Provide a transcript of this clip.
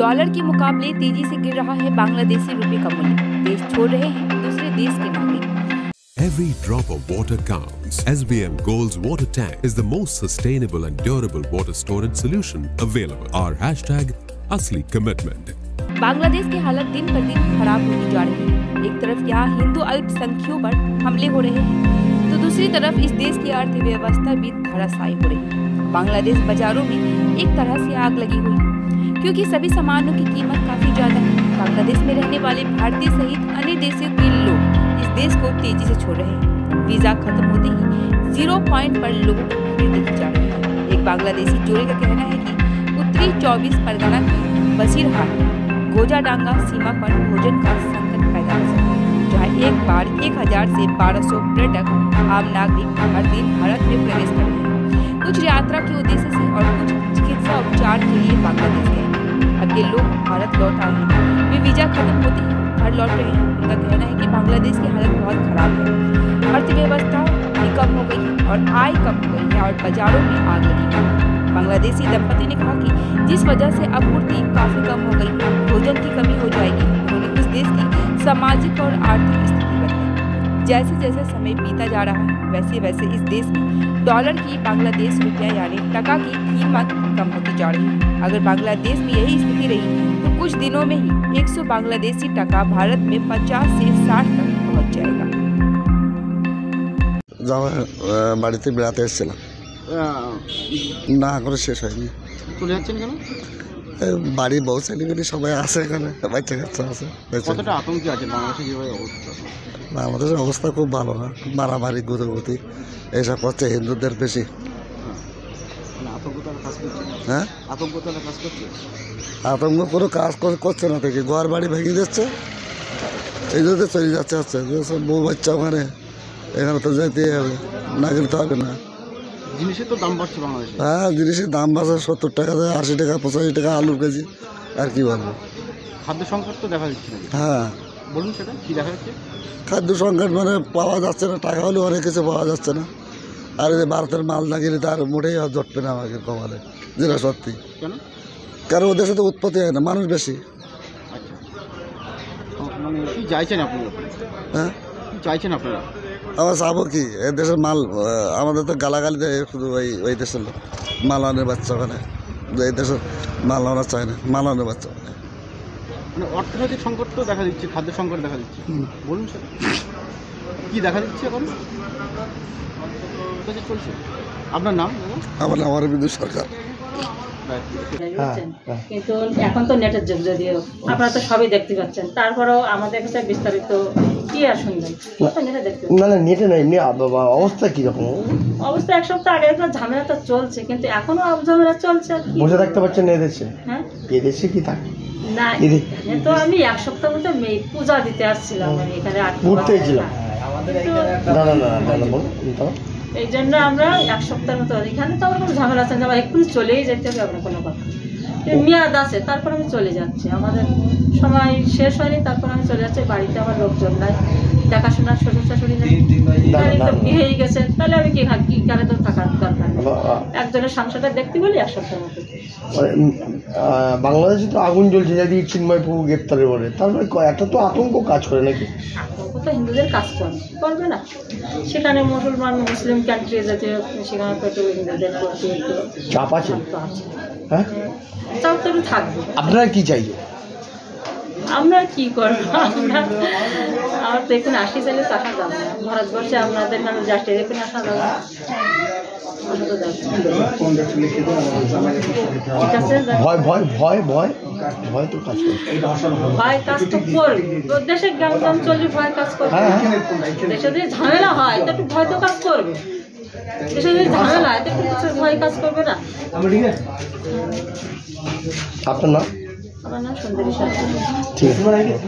Dollar के मुकाबले तेजी से गिर रहा है बांग्लादेशी रुपए का मूल्य। देश छोड़ रहे हैं दूसरे देश के नागरिक। Every drop of water counts. SBM Gold's water tank is the most sustainable and durable water storage solution available. Our hashtag असली commitment. बांग्लादेश की हालत दिन पर दिन खराब होती जा रही है। एक तरफ यहाँ हिंदू अल्पसंख्यकों पर हमले हो रहे हैं, तो दूसरी तरफ इस देश की अर्थव्यवस्था भी धराशायी हो रही है। बांग्लादेश बाजारों में एक तरह से आग लगी हुई है, क्योंकि सभी सामानों की कीमत काफी ज्यादा है। बांग्लादेश में रहने वाले भारतीय सहित अन्य देशों के लोग इस देश को तेजी से छोड़ रहे हैं। वीजा खत्म होते ही 0 पॉइंट पर लोगों को भीड़ देखी जा रही है। एक बांग्लादेशी जोड़े का कहना है कि उत्तरी 24 परगना की बसीरहाट गोजाडांगा सीमा पर भोजन का संकट पैदा हो सकता है, जहाँ एक बार 1000 से 1200 पर्यटक आम नागरिक हर दिन भारत में प्रवेश कर रहे हैं, कुछ यात्रा के उद्देश्य से और कुछ चिकित्सा उपचार के लिए बांग्लादेश गए। अब ये लोग भारत लौट आए हैं, वे वीजा खत्म होते ही घर लौट रहे हैं। उनका कहना है कि बांग्लादेश की हालत बहुत खराब है, अर्थव्यवस्था भी कम हो गई है और आय कम हो गई है और बाजारों में आग लगी है। बांग्लादेशी दंपति ने कहा कि जिस वजह से आपूर्ति काफी कम हो गई है, भोजन की कमी हो जाएगी। उन्होंने उस देश की सामाजिक और आर्थिक स्थिति बताई। जैसे जैसे समय बीता जा रहा है, वैसे वैसे इस देश में डॉलर की बांग्लादेश रुपया यानी टका की कीमत कम होती जा रही है। अगर बांग्लादेश में यही स्थिति रही तो कुछ दिनों में ही 100 बांग्लादेशी टका भारत में 50 से 60 तक पहुँच जाएगा। বাড়িতে বেড়াতে এসেছিলাম, না করে শেষ হয়নি। চলে যাচ্ছেন কেন? বাড়ির বউ ছেলেমেয়ে সবাই আছে, এখানে বাচ্চা কাচ্চা আছে। কতটা আতঙ্কে আছে বাংলাদেশে কিভাবে অবস্থা? আমাদের অবস্থা খুব ভালো না, মারামারি গুরুগুতি এইসব হচ্ছে হিন্দুদের বেশি। আতঙ্কতার কাজ করছে? হ্যাঁ, আতঙ্কতার কাজ করছে। আতঙ্ক কোনো কাজ করছে না, থেকে ঘর বাড়ি ভেঙে দিচ্ছে, এই জন্য চলে যাচ্ছে। হচ্ছে বউ বাচ্চা ওখানে, এখানে তো যেতেই হবে, না গেলে তো হবে না। জিনিসের তো দাম বাড়ছে বাংলাদেশে। হ্যাঁ, জিনিসের দাম বাড়ছে, 70 টাকা 80 টাকা 85 টাকা আলুর কেজি। আর কি বলবো, খাদ্য সংকট তো দেখা যাচ্ছে। হ্যাঁ বলুন সেটা কি দেখা যাচ্ছে? খাদ্য সংকট মানে পাওয়া যাচ্ছে না, টাকা হলেও অনেক কিছু পাওয়া যাচ্ছে না। আর এই ভারতের মাল না গেলে তার মোটেই জটবে না আমাকে কমালে, যেটা সত্যি। কেন? কারণ ওদের সাথে উৎপত্তি হয় না, মানুষ বেশি। আচ্ছা, মানে কি চাইছেন আপনি? হ্যাঁ, কি চাইছেন আপনারা? আমার চাবো কি, এ দেশের মাল আমাদের তো গালাগালি দেয় শুধু ওই দেশের লোক, মালানের বাচ্চা ওখানে। এই দেশের মাল আনা চায় না, মালানের বাচ্চা। মানে অর্থনৈতিক সংকট তো দেখা দিচ্ছে, খাদ্য সংকট দেখা দিচ্ছে। বলুন সেটা কি দেখা দিচ্ছে এখন চলছে? আপনার নাম? আমার নাম অরবিন্দু সরকার। কিন্তু এখন তো নেটের যুগ, যদিও আপনারা তো সবই দেখতে পাচ্ছেন, তারপরেও আমাদের কাছে বিস্তারিত কি আর শুনবেন? মানে নেটে নাই, অবস্থা কিরকম? অবস্থা এক সপ্তাহ আগে একটা ঝামেলা তো চলছে, কিন্তু এখনো ঝামেলা চলছে। বসে থাকতে পারছেন না এদেশে? হ্যাঁ, এদেশে কি থাকে না, তো আমি এক সপ্তাহ মতো পূজা দিতে আসছিলাম, আমি এখানে ঘুরতে এসেছিলাম। এই জন্য আমরা এক সপ্তাহের মতো এখানে তো আমার কোনো ঝামেলা আছে না, আমার এক্ষুনি চলেই যেতে হবে, আপনার কোনো কথা মেয়াদ আছে, তারপর আমি চলে যাচ্ছি। আমাদের সময় শেষ হয়নি, তারপর আমি চলে যাচ্ছি। বাড়িতে আমার লোকজন নাই, দেখাশোনা শ্বশুর শাশুড়ি নেই, বিয়ে হয়ে গেছে, তাহলে আমি কি কারে তো থাকার দরকার। একজনের সংসারটা দেখতে বলি এক সপ্তাহের মতো। বাংলাদেশে তো আগুন জ্বলছে, যদি চিন্ময় প্রভু গ্রেপ্তারের পরে, তারপরে একটা তো আতঙ্ক কাজ করে নাকি? আতঙ্ক তো হিন্দুদের কাজ করবে না, সেখানে মুসলমান মুসলিম কান্ট্রি জাতীয়, সেখানে তো একটু হিন্দুদের প্রতি একটু চাপ আছে। হ্যাঁ, চাপ তো একটু থাকবে। আপনারা কি চাইছেন? আমরা কি করবো, আমার তো এখানে আসি চাইলে আসা যাবে না। ভারতবর্ষে আপনাদের মানুষ যাচ্ছে, এখানে আসা যাবে না। ভয় ভয় ভয় ভয় ভয় তো কাজ করবে, ভয় কাজ তো করবে। দেশে গ্রাম চলবে, ভয় কাজ করবে। দেশে যদি ঝামেলা হয় তো একটু ভয় তো কাজ করবে। দেশে যদি ঝামেলা হয় তো একটু ভয় কাজ করবে না। আপনার নাম? আমার নাম সুন্দরী সরকার। ঠিক আছে।